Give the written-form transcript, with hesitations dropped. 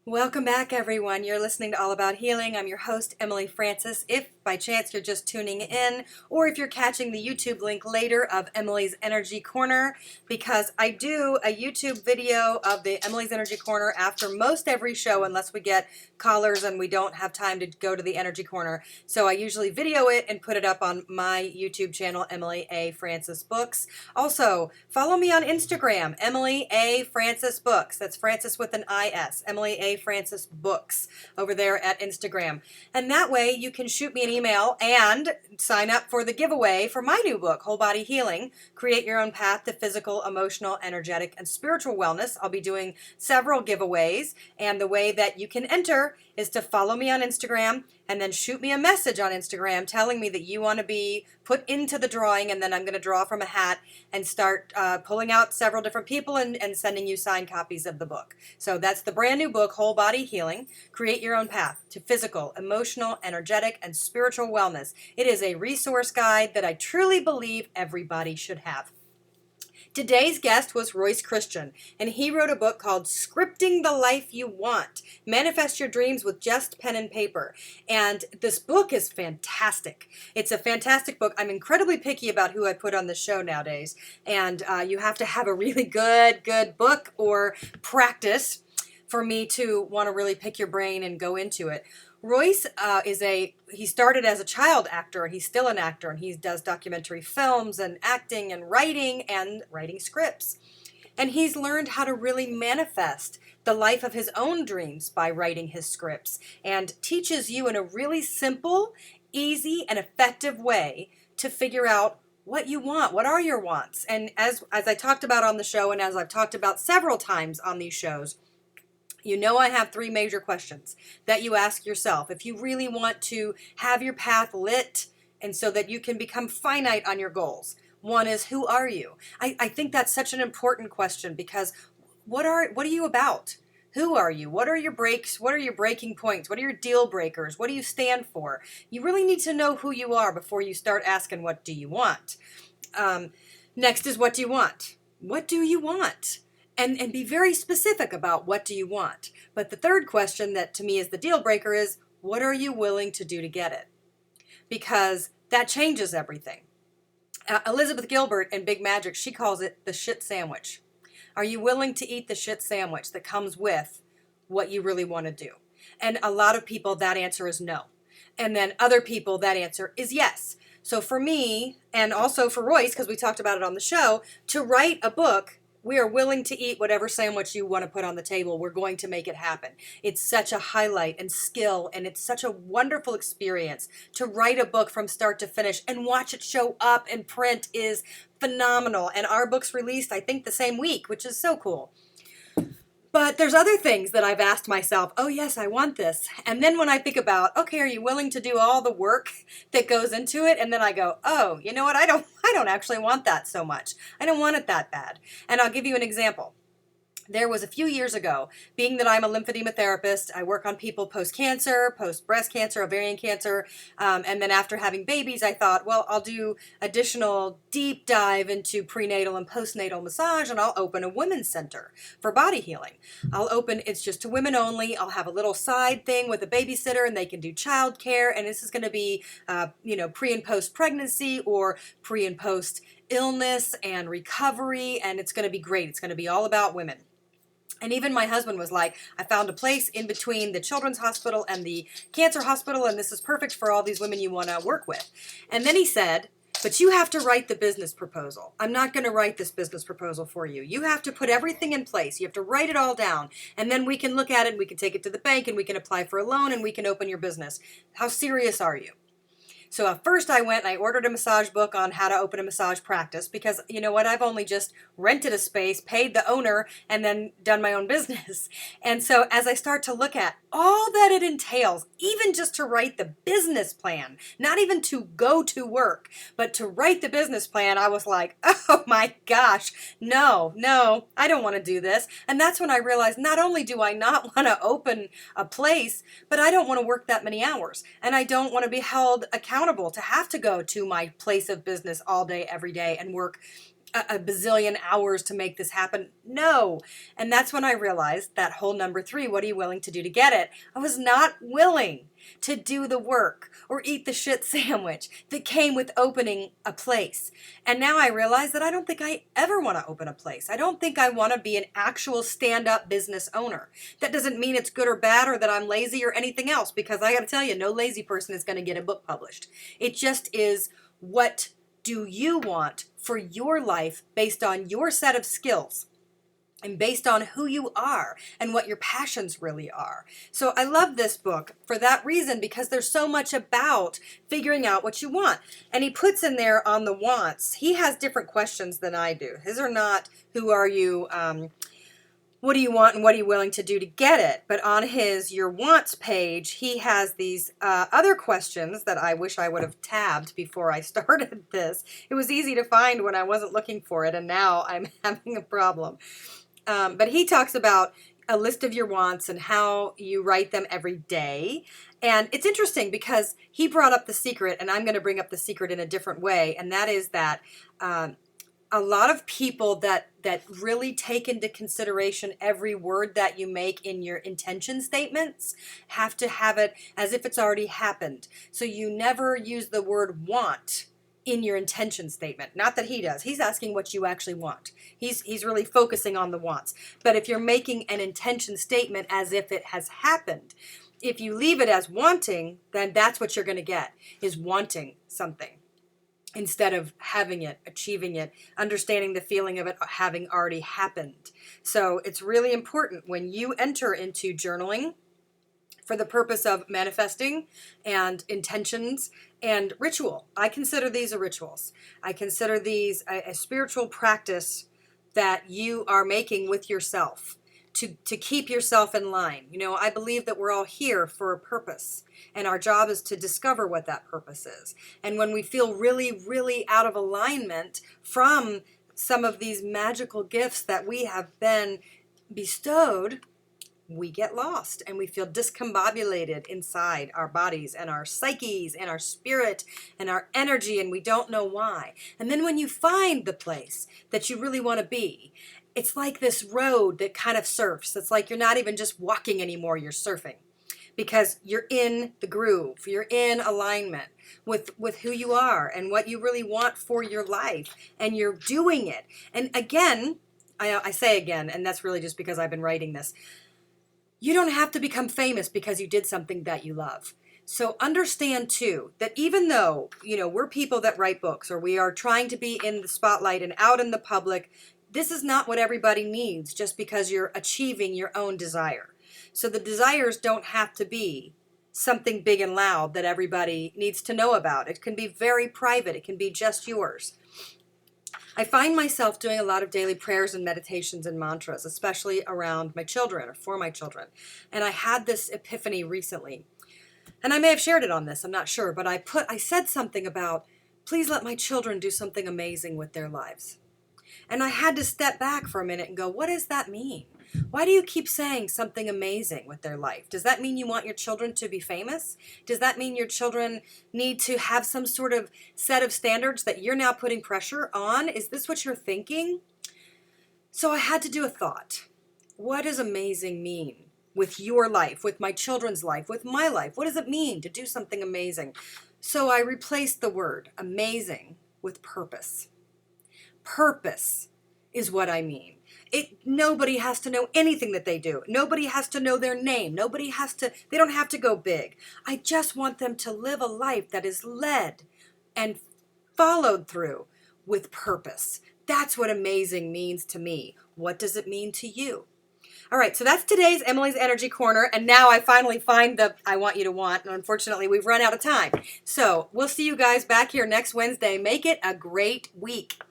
Welcome back, everyone. You're listening to All About Healing. I'm your host, Emily Francis. If by chance you're just tuning in, or if you're catching the YouTube link later of Emily's Energy Corner, because I do a YouTube video of the Emily's Energy Corner after most every show, unless we get callers and we don't have time to go to the Energy Corner. So I usually video it and put it up on my YouTube channel, Emily A. Francis Books. Also, follow me on Instagram, Emily A. Francis Books. That's Francis with an I-S, Emily A. Francis Books over there at Instagram. And that way you can shoot me an email and sign up for the giveaway for my new book, Whole Body Healing, Create Your Own Path to Physical, Emotional, Energetic, and Spiritual Wellness. I'll be doing several giveaways, and the way that you can enter is to follow me on Instagram and then shoot me a message on Instagram telling me that you want to be put into the drawing, and then I'm going to draw from a hat and start pulling out several different people and sending you signed copies of the book. So that's the brand new book, Whole Body Healing, Create Your Own Path to Physical, Emotional, Energetic, and Spiritual Wellness. It is a resource guide that I truly believe everybody should have. Today's guest was Royce, Christyn, and he wrote a book called Scripting the Life You Want, Manifest Your Dreams with Just Pen and Paper. And this book is fantastic. It's a fantastic book. I'm incredibly picky about who I put on the show nowadays, and you have to have a really good book or practice for me to want to really pick your brain and go into it. Royce he started as a child actor, and he's still an actor, and he does documentary films and acting and writing scripts. And he's learned how to really manifest the life of his own dreams by writing his scripts, and teaches you in a really simple, easy, and effective way to figure out what you want. What are your wants? And as I talked about on the show, and as I've talked about several times on these shows, you know I have three major questions that you ask yourself if you really want to have your path lit and so that you can become finite on your goals. One is, who are you? I think that's such an important question, because what are you about? Who are you? What are your breaks? What are your breaking points? What are your deal breakers? What do you stand for? You really need to know who you are before you start asking, what do you want? Next is, what do you want? What do you want? And be very specific about what do you want. But the third question that to me is the deal breaker is, what are you willing to do to get it? Because that changes everything. Elizabeth Gilbert in Big Magic, she calls it the shit sandwich. Are you willing to eat the shit sandwich that comes with what you really want to do? And a lot of people, that answer is no. And then other people, that answer is yes. So for me, and also for Royce, because we talked about it on the show, to write a book, we are willing to eat whatever sandwich you want to put on the table. We're going to make it happen. It's such a highlight and skill, and it's such a wonderful experience to write a book from start to finish and watch it show up in print is phenomenal. And our book's released, I think, the same week, which is so cool. But there's other things that I've asked myself, oh yes, I want this. And then when I think about, okay, are you willing to do all the work that goes into it? And then I go, oh, you know what? I don't actually want that so much. I don't want it that bad. And I'll give you an example. There was a few years ago, being that I'm a lymphedema therapist, I work on people post-cancer, post-breast cancer, ovarian cancer, and then after having babies, I thought, well, I'll do additional deep dive into prenatal and postnatal massage, and I'll open a women's center for body healing. It's just to women only. I'll have a little side thing with a babysitter, and they can do childcare, and this is going to be, pre and post pregnancy or pre and post illness and recovery, and it's going to be great. It's going to be all about women. And even my husband was like, I found a place in between the children's hospital and the cancer hospital, and this is perfect for all these women you want to work with. And then he said, but you have to write the business proposal. I'm not going to write this business proposal for you. You have to put everything in place. You have to write it all down. And then we can look at it, and we can take it to the bank, and we can apply for a loan, and we can open your business. How serious are you? So at first I went and I ordered a massage book on how to open a massage practice, because you know what, I've only just rented a space, paid the owner, and then done my own business. And so as I start to look at all that it entails, even just to write the business plan, not even to go to work, but to write the business plan, I was like, oh my gosh, no, I don't want to do this. And that's when I realized not only do I not want to open a place, but I don't want to work that many hours. And I don't want to be held accountable to have to go to my place of business all day, every day, and work a bazillion hours to make this happen. No. And that's when I realized that whole number 3, what are you willing to do to get it? I was not willing to do the work or eat the shit sandwich that came with opening a place. And now I realize that I don't think I ever want to open a place. I don't think I want to be an actual stand-up business owner. That doesn't mean it's good or bad or that I'm lazy or anything else, because I got to tell you, no lazy person is going to get a book published. It just is, what do you want for your life based on your set of skills and based on who you are and what your passions really are. So I love this book for that reason, because there's so much about figuring out what you want. And he puts in there on the wants, he has different questions than I do. His are not, who are you, what do you want and what are you willing to do to get it? But on his your wants page, he has these other questions that I wish I would have tabbed before I started this. It was easy to find when I wasn't looking for it, and now I'm having a problem. But he talks about a list of your wants and how you write them every day. And it's interesting because he brought up the secret, and I'm going to bring up the secret in a different way, and that is that a lot of people that really take into consideration every word that you make in your intention statements have to have it as if it's already happened. So you never use the word want in your intention statement. Not that he does. He's asking what you actually want. He's really focusing on the wants. But if you're making an intention statement as if it has happened, if you leave it as wanting, then that's what you're going to get, is wanting something, instead of having it, achieving it, understanding the feeling of it having already happened. So it's really important when you enter into journaling for the purpose of manifesting and intentions and ritual. I consider these a rituals. I consider these a spiritual practice that you are making with yourself to keep yourself in line. You know, I believe that we're all here for a purpose, and our job is to discover what that purpose is. And when we feel really, really out of alignment from some of these magical gifts that we have been bestowed, we get lost and we feel discombobulated inside our bodies and our psyches and our spirit and our energy, and we don't know why. And then when you find the place that you really want to be, it's like this road that kind of surfs. It's like you're not even just walking anymore, you're surfing, because you're in the groove, you're in alignment with who you are and what you really want for your life, and you're doing it. And again, I say again, and that's really just because I've been writing this, you don't have to become famous because you did something that you love. So understand too that even though, you know, we're people that write books, or we are trying to be in the spotlight and out in the public, this is not what everybody needs just because you're achieving your own desire. So the desires don't have to be something big and loud that everybody needs to know about. It can be very private. It can be just yours. I find myself doing a lot of daily prayers and meditations and mantras, especially around my children or for my children. And I had this epiphany recently. And I may have shared it on this, I'm not sure, but I said something about, please let my children do something amazing with their lives. And I had to step back for a minute and go, what does that mean? Why do you keep saying something amazing with their life? Does that mean you want your children to be famous? Does that mean your children need to have some sort of set of standards that you're now putting pressure on? Is this what you're thinking? So I had to do a thought. What does amazing mean with your life, with my children's life, with my life? What does it mean to do something amazing? So I replaced the word amazing with purpose. Purpose is what I mean. Nobody has to know anything that they do. Nobody has to know their name. They don't have to go big. I just want them to live a life that is led and followed through with purpose. That's what amazing means to me. What does it mean to you? All right, so that's today's Emily's Energy Corner, and now I finally find the I want you to want, and unfortunately we've run out of time. So we'll see you guys back here next Wednesday. Make it a great week.